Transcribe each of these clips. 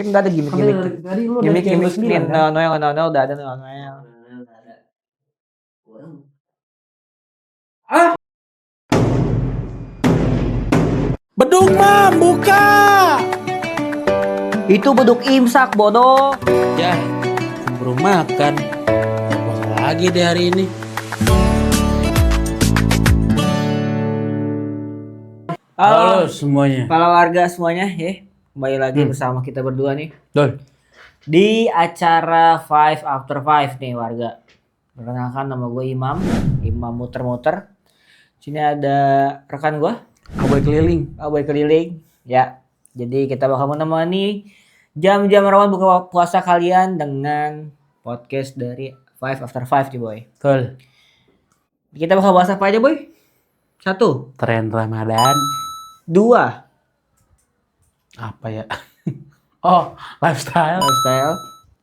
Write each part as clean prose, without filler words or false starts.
Kan udah ada gimmick-gimmick. Tadi lu Gimmick-gimmick sembilan, kan? Noel udah ada Noel. Bedug mam, buka! Itu beduk imsak bodoh. Ya, keburu makan. Puasa lagi deh hari ini. Halo semuanya. Para warga semuanya, kembali lagi bersama kita berdua nih Dol. di acara Five After Five nih warga. Perkenalkan, nama gue Imam muter-muter. Sini ada rekan gue, Aboy keliling. Ya, jadi kita bakal menemani jam-jam rawan buka puasa kalian dengan podcast dari Five After Five nih boy. Betul. Kita bakal bahas apa aja boy? 1, Tren Ramadan. 2, Apa ya? Oh, lifestyle.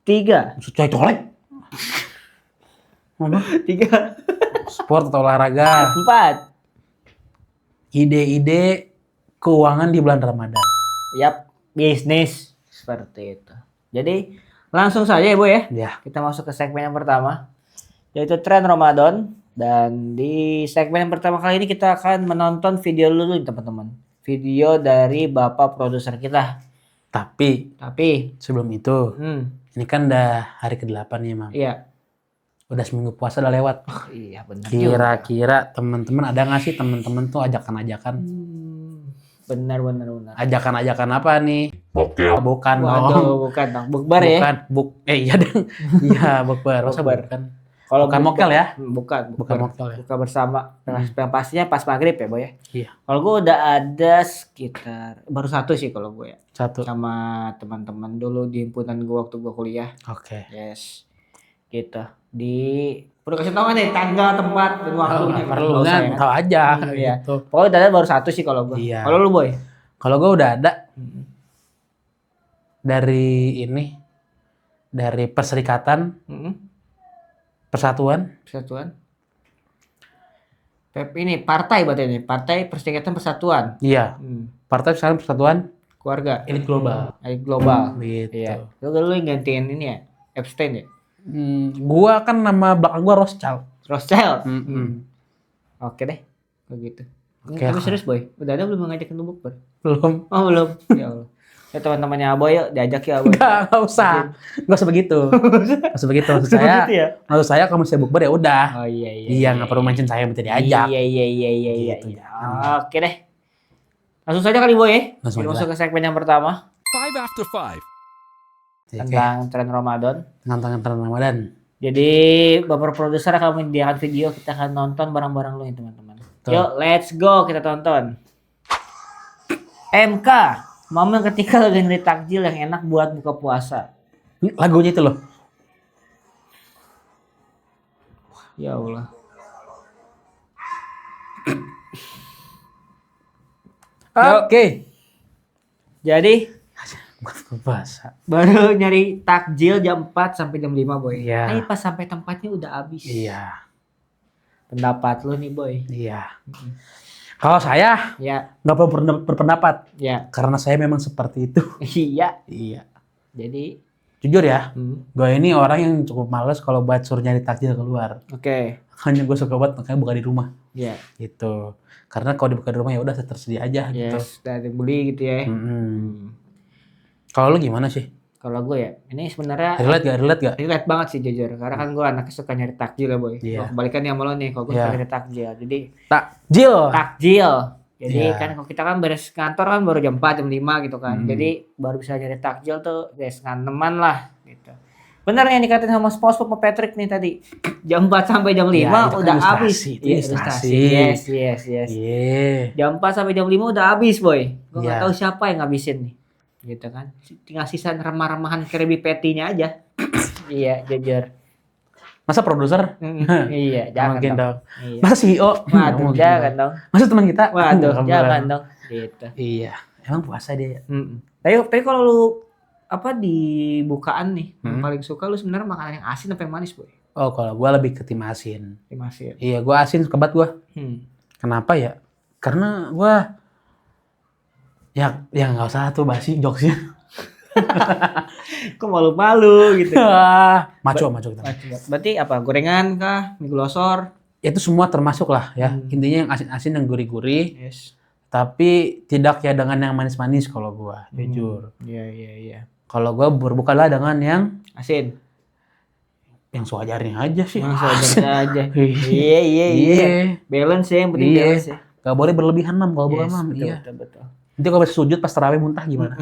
3, Maksud coy colek. Apa? 3, Sport atau olahraga. 4. Ide-ide keuangan di bulan Ramadan. Yap, bisnis seperti itu. Jadi langsung saja ya boy ya. Ya. Kita masuk ke segmen yang pertama, yaitu tren Ramadan. Dan di segmen yang pertama kali ini kita akan menonton video dulu nih teman-teman. Video dari bapak produser kita. Tapi sebelum itu, ini kan udah hari ke-8 nih, Mam. Iya. Udah seminggu puasa udah lewat. Iya benar. Kira-kira teman-teman ada nggak sih teman-teman tuh ajakan-ajakan? Benar. Ajakan-ajakan apa nih? Bukan. Waduh, bukan dong. Bukber ya? Iya dong. Iya, bukber. Masa Bukber. bukan? Kalau Bukan mokel ya? Bukan mokel ya. Buka bersama. Yang pastinya pas maghrib ya boy ya. Iya. Kalau gue udah ada sekitar baru 1 sih kalau gue ya. 1. Sama teman-teman dulu di himpunan gue waktu gue kuliah. Oke. Yes. Gitu. Perlu kasih tau kan nih tanggal, tempat, dan waktunya. Perlu kan? Tahu aja. Iya. Gitu. Pokoknya udah ada baru 1 sih kalau gue. Iya. Kalau lu boy? Kalau gue udah ada dari Perserikatan Persatuan. Ini partai berarti ini, Partai Perserikatan Persatuan. Iya. Partai Persatuan Keluarga. Elit Global. Elit Global. Gitu. Iya. Lu yang gantiin ini ya, Epstein ya? Gua kan nama belakang gua Rothschild. Oke deh, begitu. Oke. Tapi serius boy, udah ada belum ngajakin lu bukber? Belum. Oh belum. Ya Allah. Ya teman-temannya Aboy yuk diajak ya Aboy. Enggak usah. Enggak usah begitu. Maksud saya kalau misalnya bukber ya udah. Oh iya. Iya, enggak perlu mention saya minta diajak. Iya. Gitu, Oke deh. Langsung saja kali boy ya. Langsung Kita masuk ke segmen yang pertama. Five After Five. Tentang tren Ramadan. Tentang tren Ramadan. Jadi bapak produser akan menyediakan video, kita akan nonton bareng-bareng lu nih teman-teman. Yuk, let's go, kita tonton. MK, momen ketika lagi nyari takjil yang enak buat buka puasa. Ini lagunya itu loh. Ya Allah. Oke. Jadi Buat puasa. baru nyari takjil jam 4 sampai jam 5 boy. Iya. Tapi pas sampai tempatnya udah habis. Iya. Pendapat lu nih boy. Iya. Kalau saya Ya. nggak perlu berpendapat Ya. karena saya memang seperti itu. Iya. Iya. Jadi. Jujur ya, gue ini orang yang cukup males kalau buat suruh nyari takjil keluar. Oke. Hanya gue suka buat makanya buka di rumah. Iya. Gitu. Karena kalau dibuka di rumah ya udah tersedia aja gitu. Yes, dari beli gitu ya. Kalau lu gimana sih? Kalau gue ya, ini sebenarnya Relate gak? relate banget sih jujur. Karena kan gue anaknya suka nyari takjil ya boy. Iya. Kebalikannya sama lo nih, kalau gue suka nyari takjil. Jadi Takjil. Jadi Iya. kan kalau kita kan beres kantor kan baru jam 4, jam 5 gitu kan. Jadi baru bisa nyari takjil tuh setengah 6-an lah gitu. Bener yang dikatain sama SpongeBob sama Patrick nih tadi. Jam 4 sampai jam 5 Ya, itu kan udah ilustrasi, habis. itu Iya, ilustrasi. Yes. Iya. Jam 4 sampai jam 5 udah habis boy. Gue Iya. gak tahu siapa yang ngabisin nih. Gitu kan. Tinggal sisa remah-remahan Krabby Patty-nya aja. Iya, jujur. Masa produser? Iya, jangan Mungkin dong. dong. Iya. Masa CEO? Waduh, jangan dong. Masa teman kita? Waduh, Nggak jangan boleh. dong. Gitu. Iya. Emang puasa dia. Tapi kalau lu di bukaan nih, yang paling suka lu sebenarnya makanan yang asin apa yang manis, boy? Oh, kalau gue lebih ke tim asin. Tim asin. Iya, gue asin suka banget gue. Kenapa ya? Karena gue ya nggak usah tuh basi jokesnya. Kok malu-malu gitu. Maco kita. Berarti apa? Gorengan kah? Mie glosor? Itu semua termasuk lah ya. Intinya yang asin-asin, yang gurih-gurih. Yes. Tapi tidak ya dengan yang manis-manis kalau gua, jujur. Iya. Kalau gua berbukalah dengan yang asin. Yang sewajarnya aja sih. Yang sewajarnya aja. Iya. Balance ya, yang penting balance ya. Gak boleh berlebihan, Mam. Kalau boleh, Mam. Iya. Betul. Nanti kalau sujud pas tarawih muntah gimana?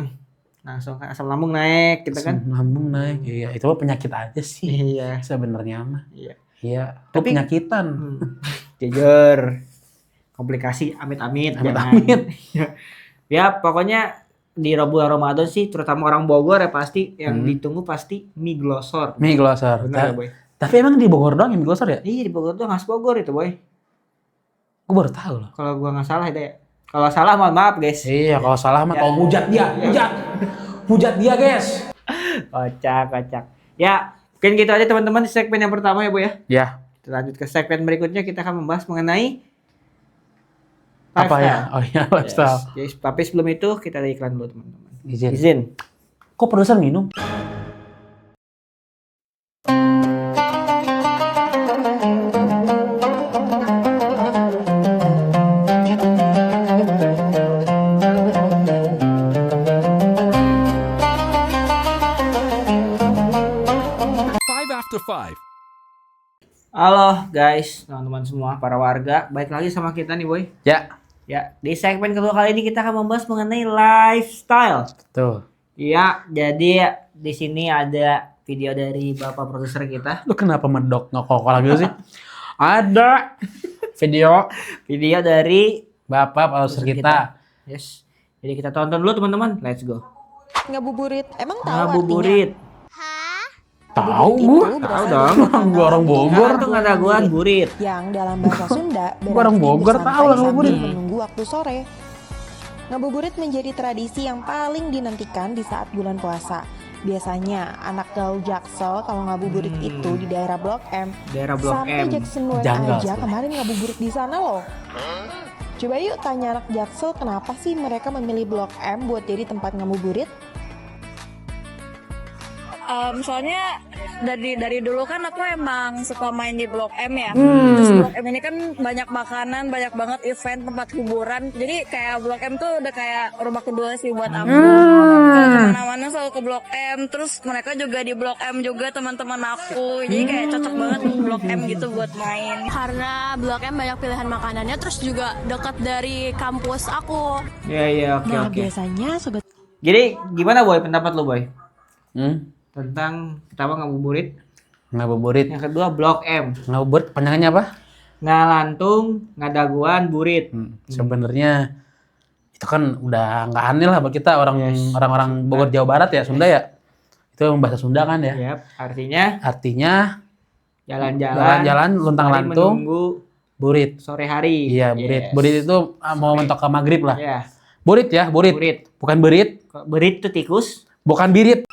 Langsung asam lambung naik gitu kan. Asam lambung naik. Iya, itu mah penyakit aja sih. Iya. Sebenarnya mah. Iya. Tapi penyakitan. Jujur. Komplikasi amit-amit. Ya, pokoknya di bulan Ramadan sih, terutama orang Bogor ya pasti yang ditunggu pasti mie glosor. Mie glosor. Benar ya, Boy? Tapi emang di Bogor doang yang mie glosor ya? Iya, di Bogor doang, khas Bogor itu, Boy. Gue baru tahu loh. Kalau gua nggak salah itu ya. Kalau salah mohon maaf, guys. Iya, kalau salah mah tolong hujat dia. Hujat dia, guys. Kocak. Ya, mungkin gitu aja teman-teman di segmen yang pertama ya, Boy ya. Ya. Kita lanjut ke segmen berikutnya, kita akan membahas mengenai apa ya? Oh iya, lifestyle. Yes. Tapi sebelum itu kita ada iklan dulu, teman-teman. Izin. Kok produser minum? Halo guys, teman-teman semua, para warga, balik lagi sama kita nih, Boy. Ya, di segmen kedua kali ini kita akan membahas mengenai lifestyle. Betul. Iya, jadi di sini ada video dari bapak produser kita. Lu kenapa medok ngokok lagi sih? Ada video dari bapak produser kita. Yes. Jadi kita tonton dulu teman-teman. Let's go. Ngabuburit, emang tahu ngabuburit? Tahu gua. Tahu dong. Gua orang Bogor tuh kata gua burit. Yang dalam bahasa Sunda gua orang Bogor tahu lah ngabuburit. Menunggu waktu sore. Ngabuburit menjadi tradisi yang paling dinantikan di saat bulan puasa. Biasanya anak gaul Jaksel kalau ngabuburit itu di daerah Blok M. Sampai Jackson West aja kemarin ngabuburit di sana loh. Coba yuk tanya anak Jaksel kenapa sih mereka memilih Blok M buat jadi tempat ngabuburit? Soalnya dari dulu kan aku emang suka main di Blok M ya. Terus Blok M ini kan banyak makanan, banyak banget event, tempat hiburan. Jadi kayak Blok M tuh udah kayak rumah kedua sih buat aku. Kemana-mana selalu ke Blok M. Terus mereka juga di Blok M juga teman-teman aku. Jadi kayak cocok banget Blok M gitu buat main. Karena Blok M banyak pilihan makanannya, terus juga dekat dari kampus aku. Iya, oke. Biasanya sobat. Jadi gimana, Boy, pendapat lo, Boy? Tentang pertama ngabuburit. Yang kedua Blok M. Ngabuburit panjangannya apa? Ngalantung, ngadaguan, burit. Sebenarnya itu kan udah nggak aneh lah buat kita orang-orang Bogor Jawa Barat ya, Sunda ya. Itu bahasa Sunda kan ya. Yep. Artinya jalan-jalan luntang-lantung menunggu burit sore hari. Iya, burit. Yes. Burit itu mau mentok ke maghrib lah. Yeah. Burit. Bukan berit. Berit itu tikus. Bukan birit.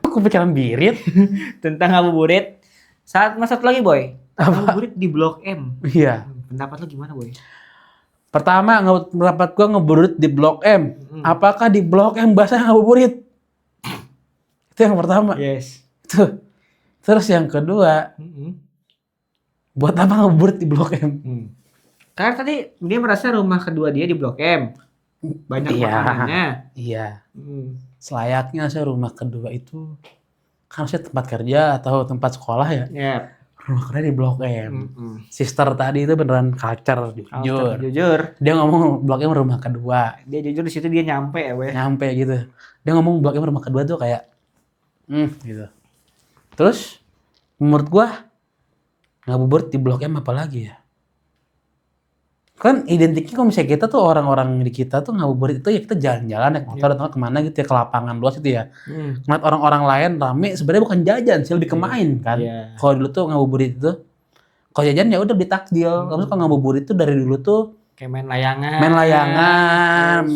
Aku pikiran birit. Tentang ngabuburit. Satu lagi, Boy. Ngabuburit di Blok M. Iya. Pendapat lo gimana, Boy? Pertama, pendapat gua ngabuburit di Blok M. Apakah di Blok M bahasanya ngabuburit? Itu yang pertama. Yes. Tuh. Terus yang kedua, buat apa ngabuburit di Blok M? Karena tadi dia merasa rumah kedua dia di Blok M. Banyak makanannya. Iya. Selayaknya saya rumah kedua itu kan saya tempat kerja atau tempat sekolah ya. Yep. Rumah kedua di Blok M. Sister tadi itu beneran culture, jujur. Dia ngomong Blok M rumah kedua. Dia jujur di situ dia nyampe ya, Boy. Nyampe gitu. Dia ngomong Blok M rumah kedua tuh kayak gitu. Terus menurut gua ngabuburit di Blok M apa lagi ya? Kan identiknya kalau misalnya kita tuh orang-orang di kita tuh ngabuburit itu ya kita jalan-jalan naik motor atau kemana gitu ya, ke lapangan luas gitu ya. Ngeliat orang-orang lain rame sebenarnya bukan jajan sih, lebih ke main kan. Kalau dulu tuh ngabuburit itu kalau jajan ya udah beli takjil. Terus kalau ngabuburit itu dari dulu tuh kayak main layangan,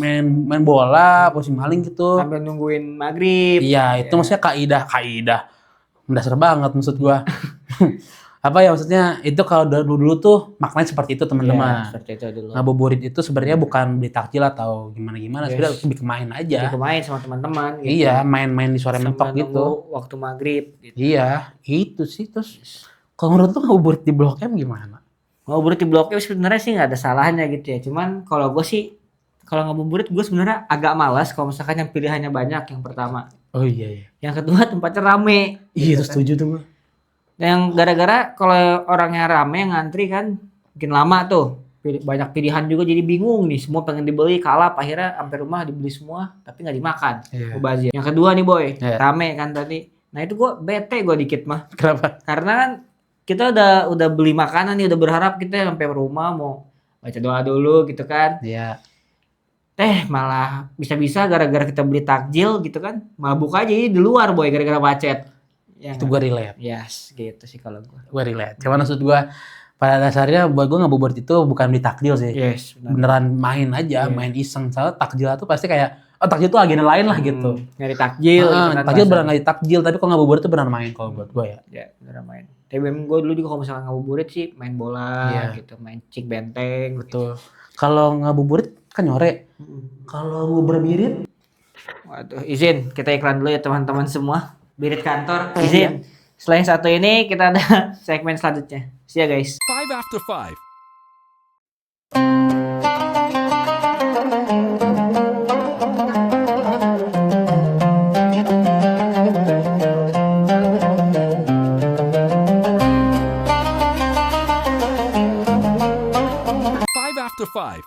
main bola, posisi maling gitu. Sambil nungguin maghrib. Iya, itu maksudnya kaidah. Mendasar banget maksud gua. apa ya maksudnya itu kalau dulu tuh maknanya seperti itu Iya, teman-teman. seperti itu dulu. Ngabuburit itu sebenarnya bukan beli takjil atau gimana-gimana, Yes. sebenarnya lebih ke main aja. Jadi main sama teman-teman gitu. Iya, main-main di sore Sambil mentok gitu. nunggu waktu maghrib gitu. Iya, itu sih. Terus kalau menurut lu ngabuburit di Blok M gimana? Ngabuburit di Blok M sebenarnya sih nggak ada salahnya gitu ya. Cuman kalau gue sih kalau ngabuburit gue sebenarnya agak malas kalau misalkan yang pilihannya banyak yang pertama. Oh iya. Yang kedua tempatnya rame. Iya, gitu itu kan. setuju tuh gua. Yang gara-gara kalau orangnya rame yang ngantri kan bikin lama tuh. Banyak pilihan juga jadi bingung nih. Semua pengen dibeli kalap akhirnya sampai rumah dibeli semua tapi nggak dimakan. Iya. Mubazir. Yang kedua nih boy, Iya. rame kan tadi. Nah itu gue bete gue dikit mah. Kenapa? Karena kan kita udah beli makanan nih, udah berharap kita sampai rumah mau baca doa dulu gitu kan. Iya. Malah bisa-bisa gara-gara kita beli takjil gitu kan, malah buka aja di luar boy gara-gara macet. Ya, Itu gue relate. yes, gitu sih kalau gue. Gue relate. Cuman maksud gue pada dasarnya buat gue ngabuburit itu bukan beli takjil sih. Yes, benar. Beneran main aja, Iya. main iseng. Soalnya takjil itu pasti kayak, oh takjil itu agenda lain lah gitu. Nyari takjil gitu kan. Takjil bahasa. beneran lagi takjil, tapi kalau ngabuburit itu beneran main kalau buat gue ya. Ya, beneran main. TBM gue dulu juga kalau misalnya ngabuburit sih main bola Iya. gitu, main cik benteng. Betul. Kalau ngabuburit kan nyore. Gitu. Kalau ngabuburit Waduh, izin kita iklan dulu ya teman-teman semua. Birit kantor, izin. Selain satu ini kita ada segmen selanjutnya. See ya guys. 5 after 5. After 5.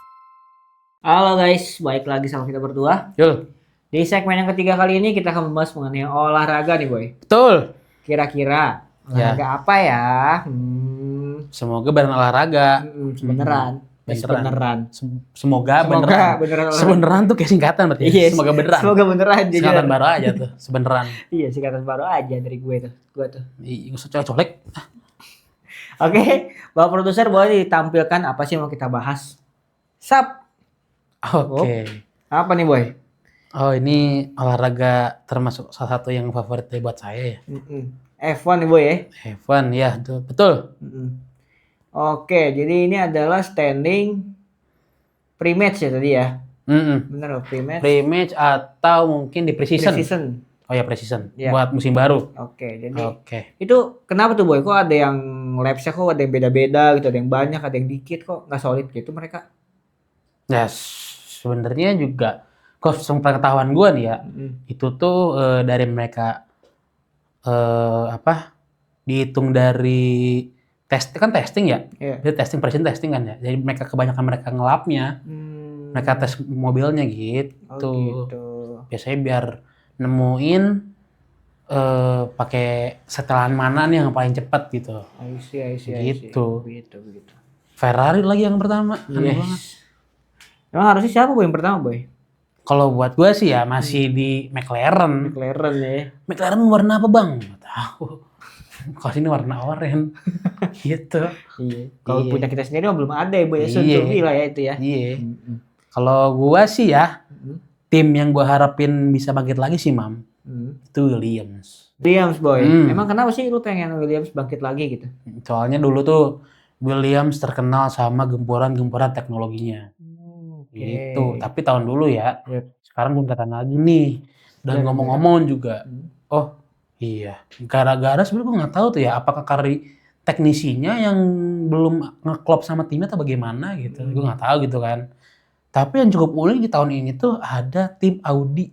Halo guys, balik lagi sama kita berdua. Yul. Di segmen yang ketiga kali ini kita akan membahas mengenai olahraga nih boy. Betul. Kira-kira Ya. olahraga apa ya? Semoga beneran olahraga. Beneran. Beneran. Beneran. Semoga beneran. beneran olahraga. Sebeneran tuh kayak singkatan berarti. ya? Iya, Semoga beneran. Semoga beneran. Singkatan baru aja tuh, sebeneran. Iya, singkatan baru aja dari gue tuh. Nggak usah colek-colek. Oke, Bapak produser boleh ditampilkan apa sih yang mau kita bahas? Sap. Oke. Apa nih boy? Oh ini olahraga termasuk salah satu yang favorit buat saya ya. F1 nih boy ya. F1 ya, betul. Oke, jadi ini adalah standing pre-match ya tadi ya. Bener loh, pre-match. Pre-match atau mungkin di pre-season. Pre-season. Oh ya pre-season. Iya. Buat musim baru. Oke, jadi Oke. itu kenapa tuh boy? Kok ada yang lapsnya kok ada yang beda-beda gitu, ada yang banyak, ada yang dikit kok nggak solid gitu mereka? Ya sebenarnya juga kok pengetahuan gue nih ya, itu tuh dari mereka dihitung dari testing ya. Iya. Jadi testing testing kan ya. Jadi kebanyakan mereka ngelapnya, mereka tes mobilnya gitu. Oh gitu. Biasanya biar nemuin pakai setelan mana nih yang paling cepat gitu. I see. Gitu. Begitu. Ferrari lagi yang pertama. Aneh banget. Emang harusnya siapa boy yang pertama boy? Kalau buat gue sih ya masih di McLaren. McLaren ya. McLaren warna apa bang? Nggak tahu. Kalau sini warna oranye. Gitu. Iya. Kalau Iya. punya kita sendiri mah belum ada ya boy. Iya. Sunjungi lah ya itu ya. Iya. Kalau gue sih ya tim yang gue harapin bisa bangkit lagi sih mam. Itu Williams. Williams boy. Hmm. Emang kenapa sih lu pengen Williams bangkit lagi gitu? Soalnya dulu tuh Williams terkenal sama gempuran-gempuran teknologinya. Gitu. Tapi tahun dulu ya. Yep. Sekarang belum kelihatan lagi nih. Dan Gara-gara. ngomong-ngomong juga. Oh iya. Gara-gara sebenarnya gue nggak tahu tuh ya. Apakah karena teknisinya yang belum ngeklop sama timnya atau bagaimana gitu. Gue nggak tahu gitu kan. Tapi yang cukup unik di tahun ini tuh ada tim Audi.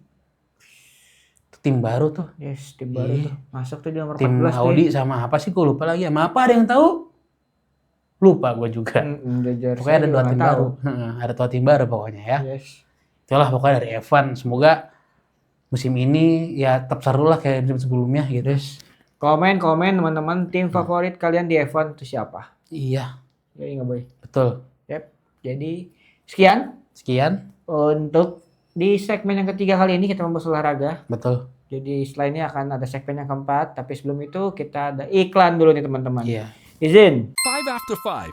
Tim baru tuh. Yes, tim baru Iya. tuh. Masuk tuh di nomor Tim 14 Audi sama apa sih gue lupa lagi. Sama apa ada yang tahu? Lupa gue juga. Pokoknya ada dua tim baru. Ada dua tim baru pokoknya ya. Yes. Itulah pokoknya dari F1. Semoga musim ini ya tetap seru lah kayak musim sebelumnya gitu. Komen teman-teman tim favorit kalian di F1 itu siapa? Iya, Ya nggak boy. betul. Yep. Jadi sekian Sekian. untuk di segmen yang ketiga kali ini kita membahas olahraga. Betul. Jadi setelah ini akan ada segmen yang keempat. Tapi sebelum itu kita ada iklan dulu nih teman-teman. Iya. Izin. 5 after 5.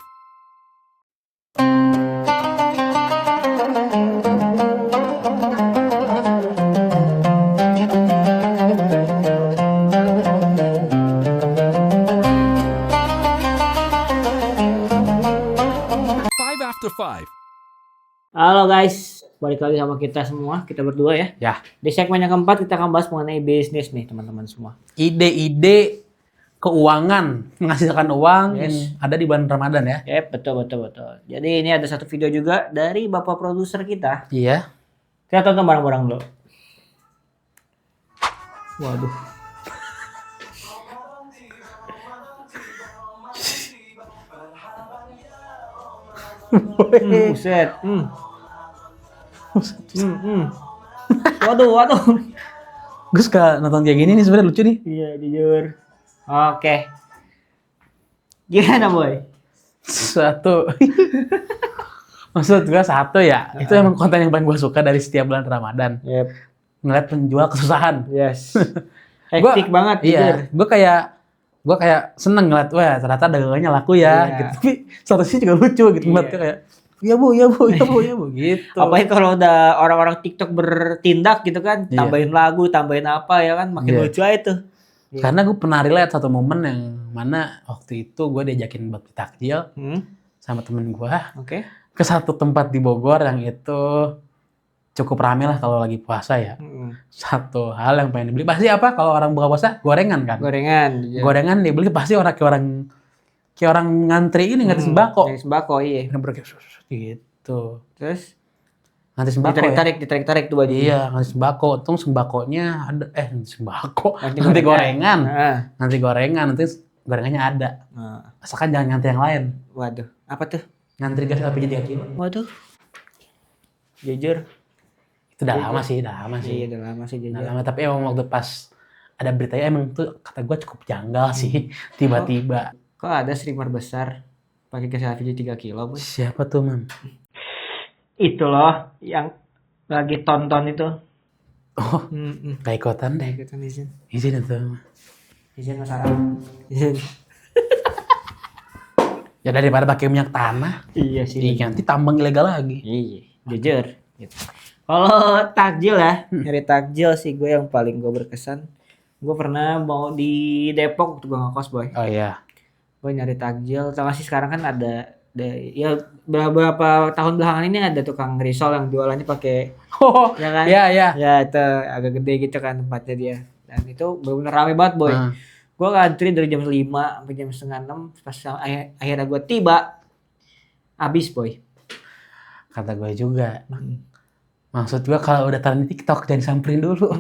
Halo guys, balik lagi sama kita semua, kita berdua ya. Ya, Di segmen yang keempat kita akan bahas mengenai bisnis nih teman-teman semua. ide-ide keuangan, menghasilkan uang yang ada di bulan Ramadan ya. Yep, betul. Jadi ini ada satu video juga dari bapak produser kita. Iya. Kita tonton bareng-bareng dulu. Waduh. Buset. Waduh. Gue suka nonton kayak gini nih, sebenarnya lucu nih. Iya, jujur. Oke. Gimana, Boy? Satu. Maksud gue satu ya, itu emang konten yang paling gue suka dari setiap bulan Ramadan. Yep. Ngeliat penjual kesusahan. Yes. Hektik banget, Iya, jujur. gue kayak seneng ngeliat, wah ternyata dagangannya laku ya, Iya. gitu. Tapi satu sisi juga lucu gitu, ngeliatnya kayak, ya bu, gitu. Apalagi kalau udah orang-orang TikTok bertindak gitu kan, Iya. tambahin lagu, tambahin apa ya kan, makin Iya. lucu aja tuh. Iya. Karena gue pernah relate satu momen yang mana waktu itu gue diajakin buat beli takjil sama temen gue Oke. ke satu tempat di Bogor yang itu cukup rame lah kalau lagi puasa ya. Satu hal yang pengen dibeli pasti apa kalau orang buka puasa? Gorengan kan. Gorengan. Iya. Gorengan dibeli pasti kayak orang ngantri ini ngantri sembako. Ngantri sembako, iya. Bener-bener kayak gitu. Terus Ngantri sembako ya. ditarik tuh bajunya. Iya, ngantri sembako. Untung sembakonya ada sembako. Nanti Nanti gorengan. Nah. Nanti gorengan, nanti gorengannya ada. Nah. Asalkan jangan ngantri yang lain. Waduh, apa tuh? Ngantri gas LPG 3 kilo. Waduh. Jujur. Itu udah lama sih, udah lama sih. Iya, udah lama sih Udah jujur. lama, tapi emang waktu pas ada beritanya emang tuh kata gue cukup janggal sih. Tiba-tiba. Kok ada streamer besar pakai gas LPG 3 kilo, Boy? Siapa tuh, Mam? Itu loh yang lagi tonton itu. Oh, gak ikutan deh. Ikutan izin. Izin itu. Izin Mas Aram. Izin. Ya daripada pakai minyak tanah, Iya sih. nanti tambang ilegal lagi. Iya, jujur. Gitu. Kalau takjil ya, nyari takjil sih gue yang paling gue berkesan. Gue pernah mau di Depok waktu gue ngekos, Boy. Oh iya. Gue nyari takjil. Tau gak sih sekarang kan ya beberapa tahun belakangan ini ada tukang risol yang jualannya pakai Oh, ya kan? iya. Ya itu agak gede gitu kan tempatnya dia. Dan itu benar-benar rame banget, Boy. Ah. Gue ngantri dari jam 5 sampai jam setengah 6. Pas akhirnya gue tiba, habis, Boy. Kata gue juga. Maksud gue kalau udah taruh di TikTok jangan samperin dulu.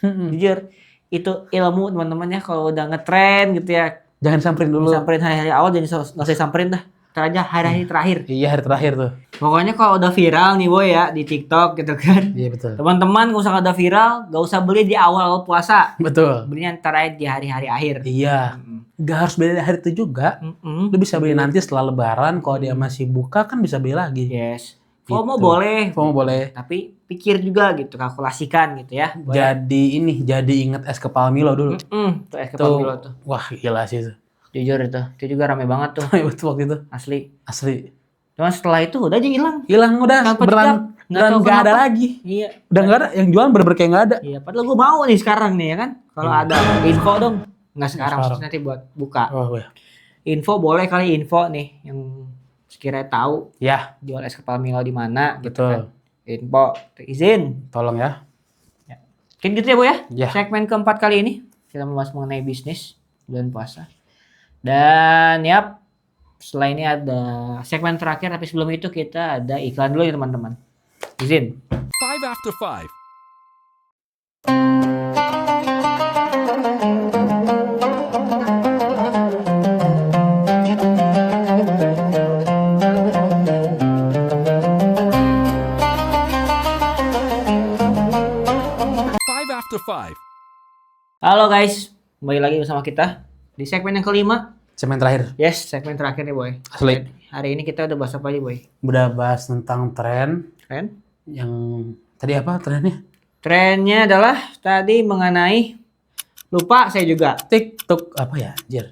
Jujur, itu ilmu teman-teman ya, kalau udah ngetren gitu ya, Jangan samperin dulu. samperin hari-hari awal, jadi nggak usah samperin dah. Ntar aja hari-hari terakhir. Iya, hari terakhir tuh. Pokoknya kalau udah viral nih, Boy ya, di TikTok gitu kan. Iya, betul. Teman-teman nggak usah ada viral, nggak usah beli di awal puasa. Betul. Belinya ntar aja di hari-hari akhir. Iya. Gak harus beli hari itu juga. Lu bisa beli nanti setelah lebaran, kalau dia masih buka kan bisa beli lagi. Yes. FOMO Gitu. boleh. FOMO boleh. Tapi pikir juga gitu, kalkulasikan gitu ya. Jadi inget es kepal Milo dulu. Tuh es kepal Milo tuh. Wah, gila sih itu. Jujur itu juga rame banget tuh, Itu waktu itu. asli. Asli. Cuma setelah itu udah aja hilang. Hilang udah, Tanpa beran jejak. Nggak tahu nggak ada kenapa. lagi. Iya. Udah nggak ada, yang jualan bener-bener kayak nggak ada. Iya, padahal gue mau nih sekarang nih ya kan. Kalau ada info dong. Nggak sekarang, Sekarang. maksudnya nanti buat buka. Oh, ya. Info boleh kali info nih yang sekiranya tahu Ya, jual es kepal Milo di mana gitu betul. kan. Info, izin. Tolong ya. Kan gitu ya, Bu ya. Ya. Segmen keempat kali ini kita membahas mengenai bisnis bulan puasa. Dan yap, setelah ini ada segmen terakhir, tapi sebelum itu kita ada iklan dulu ya teman-teman. Izin. 5 after 5. After 5. Halo guys, kembali lagi bersama kita di segmen yang kelima. Segmen terakhir. Yes, segmen terakhir nih Boy. Asli. Hari ini kita udah bahas apa aja Boy? Udah bahas tentang tren Tren? yang tadi apa trennya? Trennya adalah tadi mengenai, lupa saya juga. TikTok apa ya, Jir?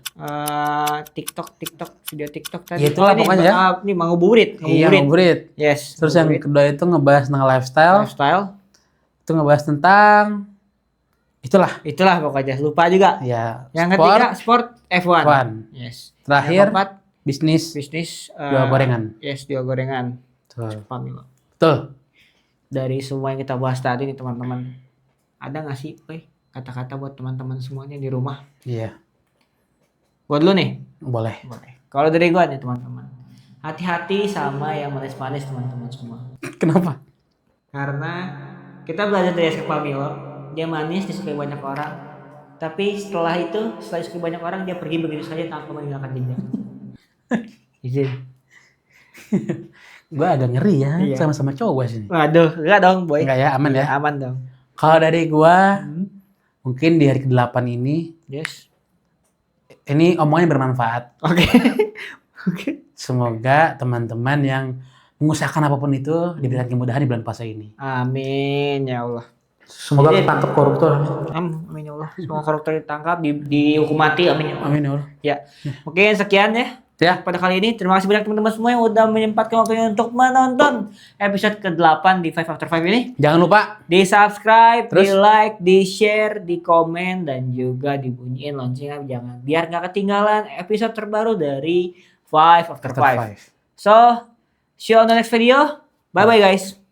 TikTok, video TikTok tadi. Ya, itulah ini, pokoknya ya. Ini mau ngabuburit. Iya, ngabuburit. Yes. Terus yang ngabuburit. kedua itu ngebahas tentang lifestyle. Itu ngebahas tentang itulah pokoknya. Lupa juga. ya. Yang sport, ketiga sport F1. F1. Yes. Terakhir Yang keempat bisnis bisnis jual gorengan. Yes, jual gorengan. Pamilo. Betul. Dari semua yang kita bahas tadi nih teman-teman, ada nggak sih, kata-kata buat teman-teman semuanya di rumah? Iya. Gua dulu nih. Boleh. Kalau dari gua nih teman-teman, hati-hati sama yang manis-manis teman-teman semua. Kenapa? Karena kita belajar dari Eskil Pamilo, dia manis disukai banyak orang, tapi setelah disukai banyak orang dia pergi begitu saja tanpa meninggalkan jejak. Izin. Gue agak ngeri ya Iya. sama-sama cowok sini. Waduh, enggak dong boy. Enggak ya, aman ya. Aman dong. Kalau dari gua mungkin di hari ke-8 ini, Yes. ini omongannya bermanfaat. Oke. Oke. Semoga teman-teman yang mengusahakan apapun itu diberikan kemudahan di bulan puasa ini. Amin ya Allah. Semoga Jadi- ketangkep koruptor. Amin ya Allah. Semoga koruptor ditangkap, dihukum mati. Amin ya Allah. Amin ya Allah. Ya. Mungkin sekian ya. Ya. Pada kali ini terima kasih banyak teman-teman semua yang udah menyempatkan waktunya untuk menonton episode ke-8 di 5 After 5 ini. Jangan lupa Di subscribe, Terus? di like, di share, di komen, dan juga dibunyiin loncengnya jangan biar nggak ketinggalan episode terbaru dari 5 After 5. So, see you on the next video. Bye bye guys.